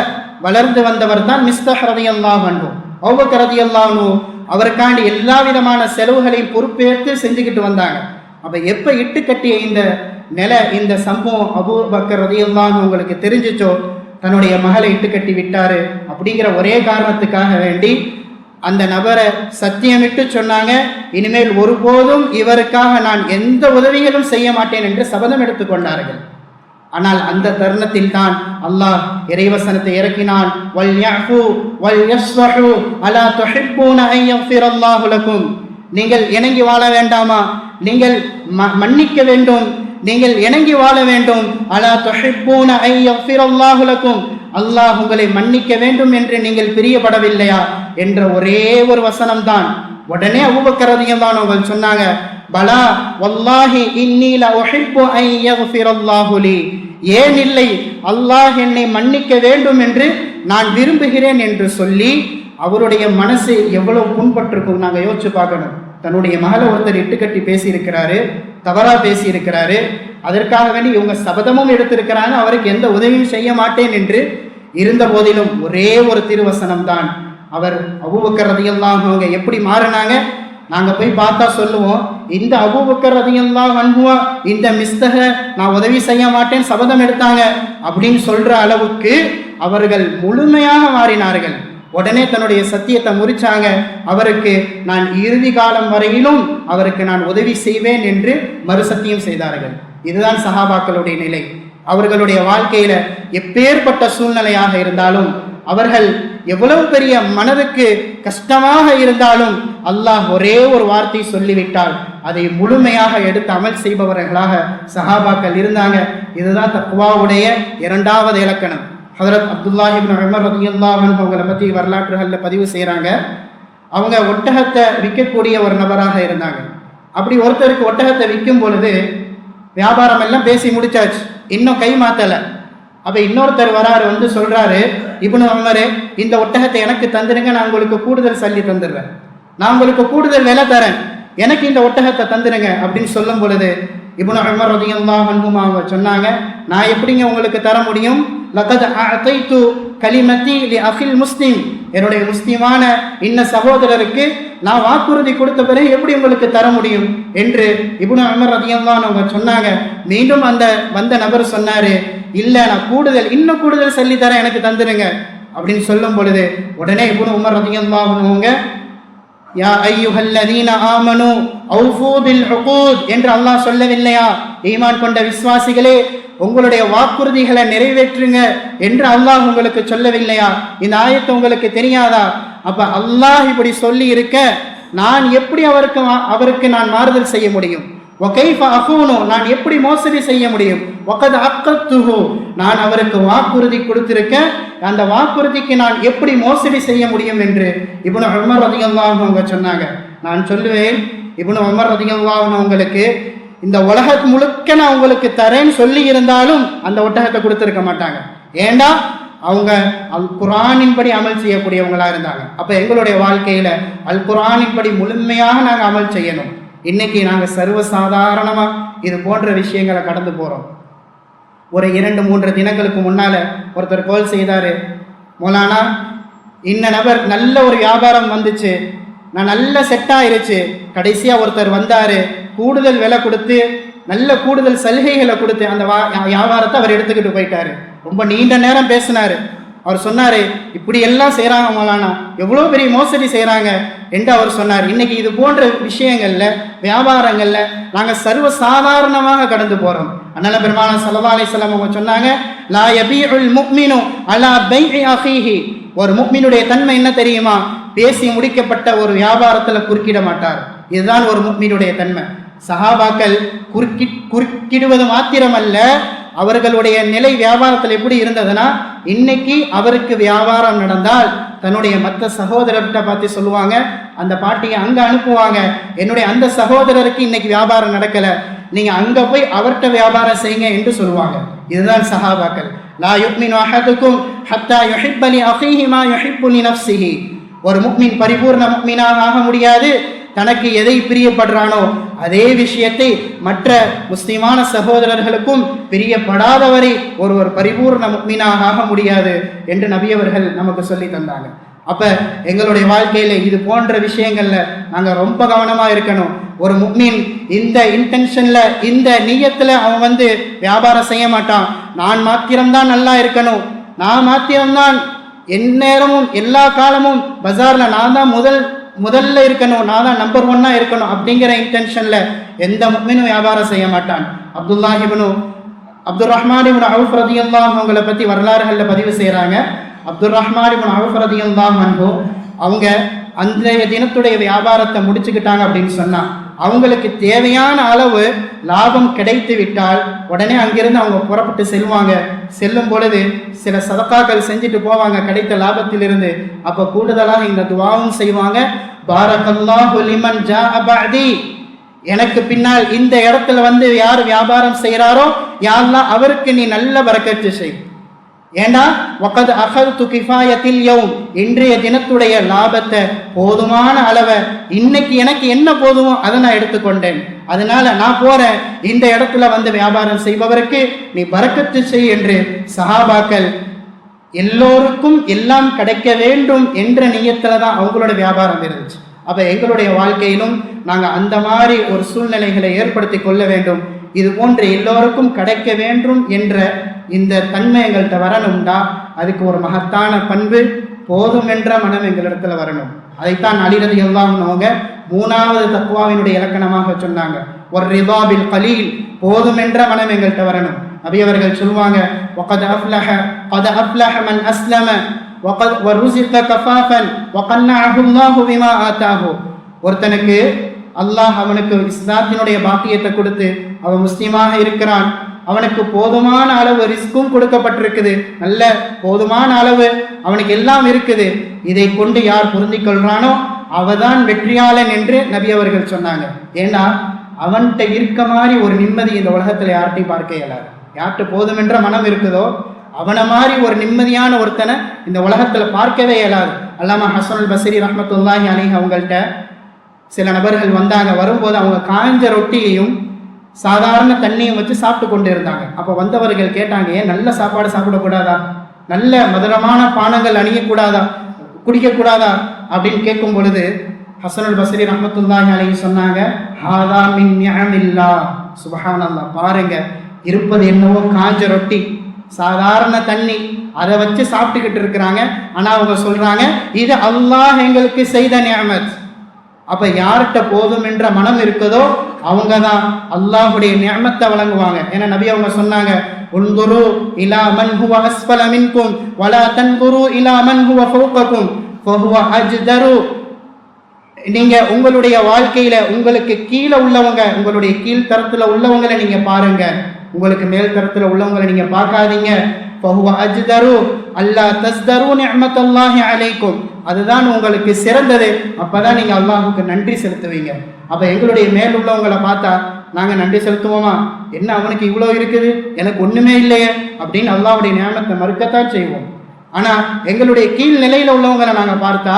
வளர்ந்து வந்தவர் தான் மிஸ்தஹ் ரலியல்லாஹு அன்ஹு. அபூபக்கர் ரலியல்லாஹு அன்ஹு அவருக்காண்டி எல்லா விதமான செலவுகளையும் பொறுப்பேற்று செஞ்சுக்கிட்டு வந்தாங்க. அப்போ எப்போ இட்டு கட்டிய இந்த சம்பவம் அபூபக்கர் ரலியல்லாஹு அன்ஹு உங்களுக்கு தெரிஞ்சிச்சோ, தன்னுடைய மகளை இட்டு கட்டி விட்டாரு அப்படிங்கிற ஒரே காரணத்துக்காக வேண்டி அந்த நபரை சத்தியமிட்டு சொன்னாங்க, இனிமேல் ஒருபோதும் இவருக்காக நான் எந்த உதவிகளும் செய்ய மாட்டேன் என்று சபதம் எடுத்துக்கொண்டார்கள். ஆனால் அந்த தருணத்தில் தான் அல்லாஹ் இறைவசனத்தை இறக்கினான், வல் யஃபு வல் யஸ்ஃபஹு அலா துஹிப்பூன அன் யஃபிரல்லாஹு லகும். நீங்கள் இணங்கி வாழ வேண்டாமா? நீங்கள் மன்னிக்க வேண்டும், நீங்கள் இணங்கி வாழ வேண்டும். அலா துஹிப்பூன அன் யஃபிரல்லாஹு லகும், அல்லாஹ் உங்களை மன்னிக்க வேண்டும் என்று நீங்கள் பிரியப்படவில்லையா என்ற ஒரே ஒரு வசனம் தான். உடனே அபூபக்கர் ரலியல்லாஹு அன்ஹு சொன்னாங்க, பலா வல்லாஹி இன்னீ லா உஹிப்பு அன் யஃபிரல்லாஹு லி, ஏன் இல்லை, அல்லாஹ் என்னை மன்னிக்க வேண்டும் என்று நான் விரும்புகிறேன் என்று சொல்லி அவருடைய மனசு எவ்வளவு புண்பட்டிருக்கும் நாங்கள் யோசிச்சு பார்க்கணும். தன்னுடைய மகளை ஒருத்தர் இட்டுக்கட்டி பேசியிருக்கிறாரு, தவறாக பேசியிருக்கிறாரு, அதற்காக வேண்டி இவங்க சபதமும் எடுத்திருக்கிறாங்க, அவருக்கு எந்த உதவியும் செய்ய மாட்டேன் என்று இருந்த போதிலும் ஒரே ஒரு திருவசனம் தான். அவர் அபூபக்கர் ரலியல்லாஹு அன்ஹு அவங்க எப்படி மாறினாங்க, நாங்கள் போய் பார்த்தா சொல்லுவோம், இந்த அபூபக்கர் ரலியல்லாஹு அன்ஹு இந்த மிஸ்தக நான் உதவி செய்ய மாட்டேன் சபதம் எடுத்தாங்க அப்படின்னு சொல்ற அளவுக்கு அவர்கள் முழுமையாக மாறினார்கள். உடனே தன்னுடைய சத்தியத்தை முறிச்சாங்க. அவருக்கு நான் இறுதி காலம் வரையிலும் அவருக்கு நான் உதவி செய்வேன் என்று மறுசத்தியம் செய்தார்கள். இதுதான் சஹாபாக்களுடைய நிலை. அவர்களுடைய வாழ்க்கையில எப்பேற்பட்ட சூழ்நிலையாக இருந்தாலும், அவர்கள் எவ்வளவு பெரிய மனதுக்கு கஷ்டமாக இருந்தாலும் அல்லாஹ் ஒரே ஒரு வார்த்தை சொல்லிவிட்டால் அதை முழுமையாக எடுத்து அமல் செய்பவர்களாக சஹாபாக்கள் இருந்தாங்க. இதுதான் தக்வாவுடைய இரண்டாவது இலக்கணம். ஹதரத் அப்துல்லாஹி இப்னு உமர் ரலியல்லாஹு அன்ஹு அவங்களை பற்றி வரலாற்றுகளில் பதிவு செய்கிறாங்க. அவங்க ஒட்டகத்தை விற்கக்கூடிய ஒரு நபராக இருந்தாங்க. அப்படி ஒருத்தருக்கு ஒட்டகத்தை விற்கும் பொழுது வியாபாரம் எல்லாம் பேசி முடிச்சாச்சு, இன்னும் கை மாத்தலை. அப்போ இன்னொருத்தர் வராரு சொல்றாரு, இப்னு உமரே இந்த ஒட்டகத்தை எனக்கு தந்துடுங்க, நான் உங்களுக்கு கூடுதல் சல்லி தந்துடுறேன், நான் உங்களுக்கு கூடுதல் விலை தரேன், எனக்கு இந்த ஒட்டகத்தை தந்துடுங்க அப்படின்னு சொல்லும் பொழுது இப்னு உமர் ரலியல்லாஹு அன்ஹு அவங்க சொன்னாங்க, நான் எப்படிங்க உங்களுக்கு தர முடியும், லகத் அஅதைது கலிமதி லி அகில் முஸ்லிம், என்னுடைய முஸ்லிமான இன்ன சகோதரருக்கு நான் வாக்குறுதி கொடுத்த பிறகு எப்படி உங்களுக்கு தர முடியும் என்று இப்னு உமர் ரலியல்லாஹு அன்ஹு அவங்க சொன்னாங்க. மீண்டும் அந்த வந்த நபர் சொன்னாரு, இல்லை நான் இன்னும் கூடுதல் சொல்லி தரேன், எனக்கு தந்துடுங்க அப்படின்னு சொல்லும் பொழுது உடனே இப்னு உமர் ரலியல்லாஹு அன்ஹு யா அய்யுஹல்லதீன ஆமனு அவ்ஃபூ பில் உகூத் என்று அல்லாஹ் சொல்லவில்லையா, ஈமான் கொண்ட விசுவாசிகளே உங்களுடைய வாக்குறுதிகளை நிறைவேற்றுங்க என்று அல்லாஹ் உங்களுக்கு சொல்லவில்லையா, இந்த ஆயத்தை உங்களுக்கு தெரியாதா? அப்ப அல்லாஹ் இப்படி சொல்லி இருக்க நான் எப்படி அவருக்கு நான் மாறுதல் செய்ய முடியும்? வகைஃப அகூனு, நான் எப்படி மோசடி செய்ய முடியும், வகத் அக்கத்துஹு, நான் அவருக்கு வாக்குறுதி கொடுத்திருக்கேன், அந்த வாக்குறுதிக்கு நான் எப்படி மோசடி செய்ய முடியும் என்று இப்னு உமர் ரலியல்லாஹு அன்ஹு அவங்க சொன்னாங்க. நான் சொல்லுவேன், இப்னு உமர் ரலியல்லாஹு அன்ஹு உங்களுக்கு இந்த உலகம் முழுக்க நான் உங்களுக்கு தரேன்னு சொல்லி இருந்தாலும் அந்த ஒட்டகத்தை கொடுத்துருக்க மாட்டாங்க. ஏண்டா அவங்க அல் குர்ஆனின்படி அமல் செய்யக்கூடியவங்களா இருந்தாங்க. அப்ப எங்களுடைய வாழ்க்கையில அல் குர்ஆனின்படி முழுமையாக நாங்கள் அமல் செய்யணும். இன்னைக்கு நாங்கள் சர்வசாதாரணமா இது போன்ற விஷயங்களை கடந்து போறோம். ஒரு 2-3 தினங்களுக்கு முன்னால ஒருத்தர் கால் செய்தாரு, மௌலானா இன்ன நபர் நல்ல ஒரு வியாபாரம் வந்துச்சு, நான் நல்ல செட் ஆயிருச்சு, கடைசியா ஒருத்தர் வந்தாரு, கூடுதல் விலை கொடுத்து நல்ல கூடுதல் சலுகைகளை கொடுத்து அந்த வியாபாரத்தை அவர் எடுத்துக்கிட்டு போயிட்டாரு. ரொம்ப நீண்ட நேரம் பேசினாரு. அவர் சொன்னாரு, இப்படி எல்லாம் செய்யறாங்க மௌலானா, எவ்வளோ பெரிய மோசடி செய்யறாங்க என்று அவர் சொன்னார். இன்னைக்கு இது போன்ற விஷயங்கள்ல வியாபாரங்கள்ல நாங்கள் சர்வ சாதாரணமாக கடந்து போறோம். அண்ணல பெருமானார் ஸல்லல்லாஹு அலைஹி வஸல்லம் அவங்க சொன்னாங்க, லா யபீஉல் முஃமினு அலா பைஇ அஹீஹி, ஒரு முஃமினுடைய தன்மை என்ன தெரியுமா, பேசி முடிக்கப்பட்ட ஒரு வியாபாரத்துல குறுக்கிட மாட்டார். இதுதான் ஒரு முஃமினுடைய தன்மை. சஹாபாக்கள் குறுக்கிடுவது மாத்திரமல்ல, அவர்களுடைய நிலை வியாபாரத்தில் எப்படி இருந்ததுன்னா, இன்னைக்கு அவருக்கு வியாபாரம் நடந்தால் தன்னுடைய மற்ற சகோதரர்கிட்ட பார்த்து சொல்லுவாங்க, அந்த பாட்டியை அங்க அனுப்புவாங்க, என்னுடைய அந்த சகோதரருக்கு இன்னைக்கு வியாபாரம் நடக்கல, நீங்க அங்க போய் அவர்கிட்ட வியாபாரம் செய்யுங்க என்று சொல்லுவாங்க. இதுதான் சஹாபாக்கள். லா யுக்மினு அஹதுக்கும் ஹத்தா யுஹிப்ப லி அஹீஹி மா யுஹிப்பு லி நஃப்ஸிஹி, ஒரு முஃமின் பரிபூர்ண முஃமினாக ஆக முடியாது, தனக்கு எதை பிரியப்படுறானோ அதே விஷயத்தை மற்ற முஸ்லிமான சகோதரர்களுக்கும் பிரியப்படாதவரை ஒருவர் பரிபூர்ண முஃமினாக ஆக முடியாது என்று நபி அவர்கள் நமக்கு சொல்லி தந்தாங்க. அப்ப எங்களுடைய வாழ்க்கையில இது போன்ற விஷயங்கள்ல நாங்க ரொம்ப கவனமா இருக்கணும். ஒரு முஃமின் இந்த இன்டென்ஷன்ல இந்த நியத்துல அவன் வியாபாரம் செய்ய மாட்டான். நான் மாத்திரம்தான் நல்லா இருக்கணும், நான் மாத்திரம்தான் எந்நேரமும் எல்லா காலமும் பஜார்ல நான் தான் முதல்ல இருக்கணும், நான் தான் நம்பர் 1 இருக்கணும் அப்படிங்கிற இன்டென்ஷன்ல எந்த முஃமினும் வியாபாரம் செய்ய மாட்டான். அப்துர் ரஹ்மான் இப்னு அவுஃப் ரலியல்லாஹு அன்ஹு அவங்களை பத்தி வரலாறுகள்ல பதிவு செய்யறாங்க. அப்துர் ரஹ்மான் இப்னு அவுஃப் ரலியல்லாஹு அன்ஹு அவங்க அன்றைய தினத்துடைய வியாபாரத்தை முடிச்சுக்கிட்டாங்க அப்படின்னு சொன்னா, அவங்களுக்கு தேவையான அளவு லாபம் கிடைத்து விட்டால் உடனே அங்கிருந்து அவங்க புறப்பட்டு செல்வாங்க. செல்லும் பொழுது சில சதகாக்கள் செஞ்சுட்டு போவாங்க கிடைத்த லாபத்திலிருந்து. அப்ப கூடுதலாக இந்த துஆவும் செய்வாங்க, பாரக்கல்லாஹு லிமன் ஜாஅ பஅதி, எனக்கு பின்னால் இந்த இடத்துல யார் வியாபாரம் செய்யறாரோ யா அல்லாஹ் அவருக்கு நீ நல்ல பரக்கத்து செய். ஏண்டா வகத் அகல்து கிஃபாயத்தில் யௌம், இன்றைய தினத்துடைய லாபத்தை போதுமான அளவை இன்னைக்கு எனக்கு என்ன போதுமோ அதை நான் எடுத்துக்கொண்டேன், அதனால நான் போறேன், இந்த இடத்துல வியாபாரம் செய்பவருக்கு நீ பரக்கத்து செய் என்று சஹாபாக்கள் எல்லோருக்கும் எல்லாம் கிடைக்க வேண்டும் என்ற நியத்துல தான் அவங்களோட வியாபாரம் இருந்துச்சு. அப்ப எங்களுடைய வாழ்க்கையிலும் நாங்க அந்த மாதிரி ஒரு சூழ்நிலைகளை ஏற்படுத்தி கொள்ள வேண்டும். இது போன்று எல்லோருக்கும் கிடைக்க வேண்டும் என்ற இந்த தன்மை எங்கள்கிட்ட வரணும்டா அதுக்கு ஒரு மகத்தான பண்பு போதும் என்ற மனம் எங்களிடத்துல வரணும். அதைத்தான் அலி ரலியல்லாஹு அன்ஹு அவங்க 3வது தக்வாவினுடைய இலக்கணமாக சொன்னாங்க, ஒரு ரிதா பில் கலீல், போதும் என்ற மனம் எங்கள்கிட்ட வரணும். நபி அவர்கள் சொல்லுவாங்க, வகத் அஃப்லஹ மன் அஸ்லம வருஸிக கஃபாஃபன் வகன்னஅஹு அல்லாஹு பிமா ஆதாஹு, ஒருத்தனுக்கு அல்லாஹ் அவனுக்கு இஸ்லாத்தினுடைய பாக்கியத்தை கொடுத்து அவன் முஸ்லீமாக இருக்கிறான், அவனுக்கு போதுமான அளவு ரிஸ்கும் கொடுக்கப்பட்டிருக்குது, நல்ல போதுமான அளவு அவனுக்கு எல்லாம் இருக்குது, இதை கொண்டு யார் பொருந்திக் கொள்றானோ அவதான் வெற்றியாளன் என்று நபி அவர்கள் சொன்னாங்க. ஏன்னா அவன்கிட்ட இருக்க மாதிரி ஒரு நிம்மதி இந்த உலகத்துல யார்கிட்டையும் பார்க்க இயலாது. யார்கிட்ட போதும் என்ற மனம் இருக்குதோ அவனை மாதிரி ஒரு நிம்மதியான ஒருத்தனை இந்த உலகத்துல பார்க்கவே இயலாது. அல்லாமா ஹஸனுல் பஸ்ரி ரஹ்மத்துல்லாஹி அலைஹி அவங்கள்ட்ட சில நபர்கள் வந்தாங்க. வரும்போது அவங்க காஞ்ச ரொட்டியையும் சாதாரண தண்ணியும் வச்சு சாப்பிட்டு கொண்டு இருந்தாங்க. அப்போ வந்தவர்கள் கேட்டாங்க, ஏன் நல்ல சாப்பாடு சாப்பிடக்கூடாதா, நல்ல மதுரமான பானங்கள் அணியக்கூடாதா, குடிக்கக்கூடாதா அப்படின்னு கேட்கும் பொழுது ஹஸனுல் பஸ்ரி ரஹ்மத்துல்லாஹி அலைஹி சொன்னாங்க, ஹாதா மின் நிஅமில்லாஹ், சுப்ஹானல்லாஹ், பாருங்க இருப்பது என்னவோ காஞ்ச ரொட்டி சாதாரண தண்ணி அதை வச்சு சாப்பிட்டுக்கிட்டு இருக்கிறாங்க. ஆனா அவங்க சொல்றாங்க இது அல்லாஹ் எங்களுக்கு செய்த நிஅமத். அப்ப யார்கிட்ட போதும் என்ற மனம் இருக்குதோ அவங்க தான் அல்லாஹ்வுடைய நிஅமத்தை வழங்குவாங்க. ஏன்னா நபி அவங்க சொன்னாங்க, உன்துரு இலா மன் ஹுவ அஸ்ஃபல மின்கும் வலா தன்துரு இலா மன் ஹுவ ஃபௌககும் ஃபஹுவ அஜ்தரு. நீங்க உங்களுடைய வாழ்க்கையில உங்களுக்கு கீழே உள்ளவங்க, உங்களுடைய கீழ்த்தரத்துல உள்ளவங்களை நீங்க பாருங்க, உங்களுக்கு மேல் தரத்துல உள்ளவங்களை நீங்க பார்க்காதீங்க. அதுதான் உங்களுக்கு சிறந்தது. அப்பதான் நீங்க அல்லாஹுக்கு நன்றி செலுத்துவீங்க. அப்ப எங்களுடைய மேல் உள்ளவங்களை பார்த்தா நாங்க நன்றி செலுத்துவோமா? என்ன அவனுக்கு இவ்வளவு இருக்குது, எனக்கு ஒண்ணுமே இல்லையே அப்படின்னு அல்லாஹ்வுடைய நியாமத்தை மறுக்கத்தான் செய்வோம். ஆனா எங்களுடைய கீழ் நிலையில உள்ளவங்களை நாங்க பார்த்தா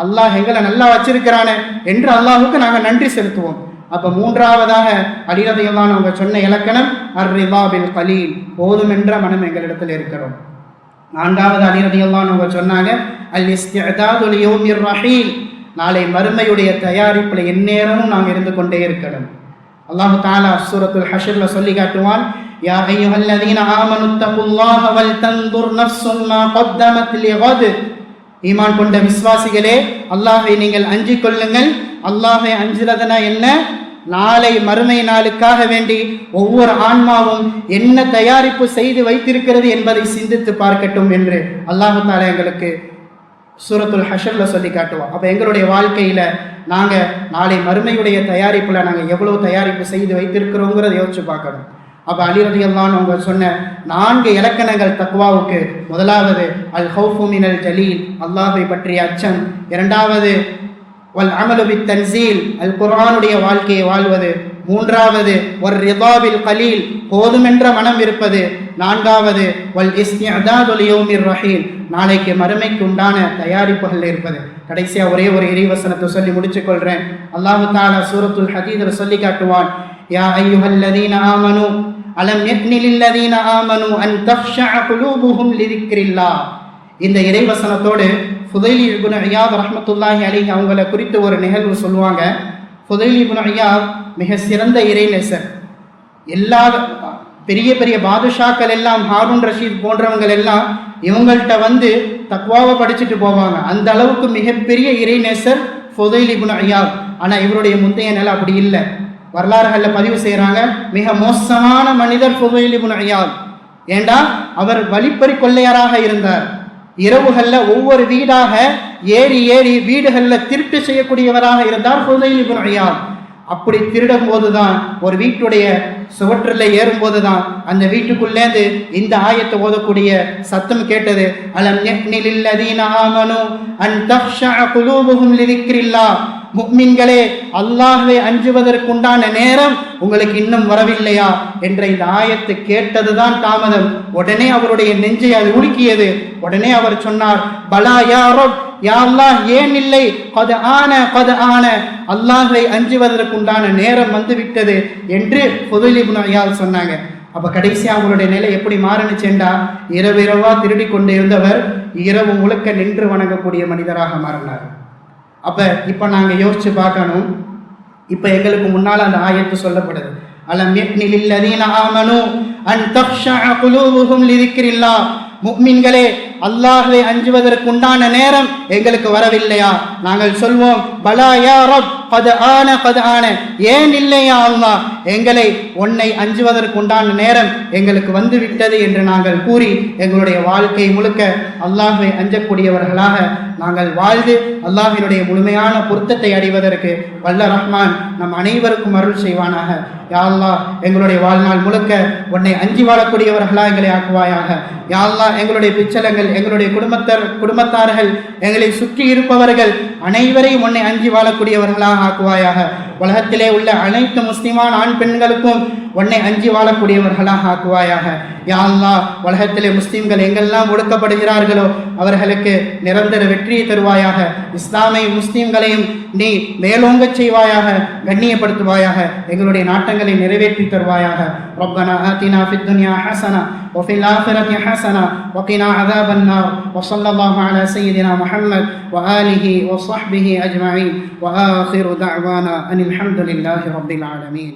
அல்லாஹ் எங்களை நல்லா வச்சிருக்கிறானே என்று அல்லாஹுக்கு நாங்க நன்றி செலுத்துவோம். அப்ப மூன்றாவதாக அலி ரலியல்லாஹு அன்ஹு அவங்க சொன்ன இலக்கணம் அர்-ரிதா பில் கலீல், போதும் என்ற மனம் எங்களிடத்தில் இருக்கிறோம். நான்காவது அலி ரலியல்லாஹு அன்ஹு அவங்க சொன்னாங்க அல்-இஸ்திஅதாது லியௌமிர் ரஹீல், நாளை மறுமையுடைய தயாரிப்புல எந்நேரமும் நாங்கள் இருந்து கொண்டே இருக்கணும். அல்லாஹ் தஆலா சூரத்துல் ஹஷ்ர்ல சொல்லி காட்டுவான், யா அய்யுஹல்லதீன ஆமனு தகுல்லாஹ வல் தன்துர் நஃப்ஸும் மா கத்தமத் லிகத், ஈமான் கொண்ட விசுவாசிகளே அல்லாஹ்வை நீங்கள் அஞ்சிக் கொள்ளுங்கள். அல்லாஹ்வை அஞ்சுறதுனா என்ன? நாளை மறுமை நாளுக்காக வேண்டி ஒவ்வொரு ஆன்மாவும் என்ன தயாரிப்பு செய்து வைத்திருக்கிறது என்பதை சிந்தித்து பார்க்கட்டும் என்று அல்லாஹ் தஆலா எங்களுக்கு சூரத்துல் ஹஷ்ர்ல சொல்லி காட்டுவோம். அப்ப எங்களுடைய வாழ்க்கையில நாங்க நாளை மறுமையுடைய தயாரிப்புல நாங்க எவ்வளவு தயாரிப்பு செய்து வைத்திருக்கிறோங்கிறத யோசிச்சு பார்க்கணும். அப்ப அலி ரலியல்லாஹு அன்ஹு அவங்க சொன்ன 4 இலக்கணங்கள் தக்வாவுக்கு, முதலாவது அல் ஹௌஃபு மினல் ஜலீல், அல்லாஹ்வை பற்றிய அச்சம். இரண்டாவது வல் அமலு பித் தன்சீல், அல் குர்ஆனுடைய வாழ்க்கையை வாழ்வது. மூன்றாவது வல் ரிதா பில் கலீல், போதுமென்ற மனம் இருப்பது. நான்காவது வல் இஸ்திஅதாது லியௌமிர் ரஹீல், நாளைக்கு மறுமைக்கு உண்டான தயாரிப்புகள் இருப்பது. கடைசியா ஒரே ஒரு இறைவசனத்தை சொல்லி முடிச்சு கொள்றேன். அல்லாஹ் தஆலா சூரத்துல் ஹதீத்ல சொல்லி காட்டுவான், யா அய்யுஹல்லதீன ஆமனு அலம் யக்னி லில்லதீன ஆமனு அன் தக்ஷஅ குலூபுஹும் லிதிக்ரில்லாஹ். இந்த இறைவசனத்தோடு ஃபுதைல் இப்னு இயாத் ரஹ்மத்துல்லாஹி அலைஹி அவங்கள குறித்து ஒரு நிகழ்வு சொல்லுவாங்க. ஃபுதைல் இப்னு இயாத் மிக சிறந்த இறைநேசர். எல்லா பெரிய பெரிய பாதுஷாக்கள் எல்லாம், ஹாரூன் ரஷீத் போன்றவங்கள் எல்லாம் இவங்கள்ட்ட வந்து தக்வாவை படிச்சுட்டு போவாங்க. அந்த அளவுக்கு மிகப்பெரிய இறைநேசர் ஃபுதைல் இப்னு இயாத். ஆனா இவருடைய முந்தைய நிலை அப்படி இல்லை. வரலாறுகள்ல பதிவு செய்யறாங்க, மிக மோசமான மனிதர் ஃபுதைல் இப்னு இயாத். ஏண்டா அவர் வழிப்பறி கொள்ளையராக இருந்தார். இரவுகள்ல ஒவ்வொரு வீடாக ஏறி ஏறி வீடுகள்ல திருட்டு செய்யக்கூடியவராக இருந்தார் ஃபுதைல் இப்னு இயாத். அப்படி திருடும் போதுதான், ஒரு வீட்டுடைய சுவற்றில் ஏறும் போதுதான் அந்த வீட்டுக்குள்ளேந்து இந்த ஆயத்தை ஓதக்கூடிய சத்தம் கேட்டது. அலம் யக்னி லில்லதீன ஆமனு அன் தக்ஷஅ குலூபுஹும் லிதிக்ரில்லாஹ், முஃமின்களே அல்லாஹ்வை அஞ்சுவதற்குண்டான நேரம் உங்களுக்கு இன்னும் வரவில்லையா என்ற இந்த ஆயத்தை கேட்டதுதான் தாமதம். உடனே அவருடைய நெஞ்சை அது உலுக்கியது. உடனே அவர் சொன்னார், பலா யா ரப், யா அல்லாஹ், ஏன் இல்லை, கத் ஆன, அல்லாஹ்வை அஞ்சுவதற்குண்டான நேரம் வந்துவிட்டது என்று ஃபுதைல் இப்னு இயாத் சொன்னாங்க. அப்ப கடைசி அவங்களுடைய நிலை எப்படி மாறினுச்சேண்டா, இரவா திருடி கொண்டு இருந்தவர் இரவு முழுக்க நின்று வணங்கக்கூடிய மனிதராக மாறினார். அப்ப இப்ப நாங்க யோசிச்சு பார்க்கணும். இப்ப எங்களுக்கு முன்னால் அந்த ஆயத்து சொல்லப்படுது, அலம் யக்னி லில்லதீன ஆமனு அன் தக்ஷஅ குலூபுஹும் லிதிக்ரில்லாஹ், முஃமின்களே அல்லாஹ்வை அஞ்சுவதற்குண்டான நேரம் எங்களுக்கு வரவில்லையா? நாங்கள் சொல்வோம், பலா யா ரப், கத் ஆன, ஏன் இல்லையா அல்லாஹ், எங்களை உன்னை அஞ்சுவதற்குண்டான நேரம் எங்களுக்கு வந்து விட்டது என்று நாங்கள் கூறி எங்களுடைய வாழ்க்கை முழுக்க அல்லாஹ்வை அஞ்சக்கூடியவர்களாக நாங்கள் வாழ்ந்து அல்லாஹ்வினுடைய முழுமையான பொருத்தத்தை அடைவதற்கு வல்ல ரஹ்மான் நம் அனைவருக்கும் அருள் செய்வானாக. யா அல்லாஹ், எங்களுடைய வாழ்நாள் முழுக்க உன்னை அஞ்சி வாழக்கூடியவர்களாக எங்களை ஆக்குவாயாக. யா அல்லாஹ், எங்களுடைய பிச்சலங்கள், எங்களுடைய குடும்பத்தார்கள், எங்களை சுற்றி இருப்பவர்கள் அனைவரையும் உன்னை அஞ்சி வாழக்கூடியவர்களாக ஆக்குவாயாக. உலகத்திலே உள்ள அனைத்து முஸ்லிமான ஆண் பெண்களுக்கும் உன்னை அஞ்சி வாழக்கூடியவர்களாக ஆக்குவாயாக. யா அல்லாஹ், உலகத்திலே முஸ்லிம்கள் எங்கெல்லாம் ஒடுக்கப்படுகிறார்களோ அவர்களுக்கு நிரந்தர வெற்றியை தருவாயாக. இஸ்லாமை முஸ்லிம்களையும் நீ மேலோங்க செய்வாயாக, கண்ணியப்படுத்துவாயாக. எங்களுடைய நாட்டங்களை நிறைவேற்றி தருவாயாக. ரப்பனா ஆத்தினா ஃபித் துன்யா ஹஸனா وفي الآخرة حسنة وقنا عذاب النار وصلى الله على سيدنا محمد وآله وصحبه أجمعين وآخر دعوانا أن الحمد لله رب العالمين.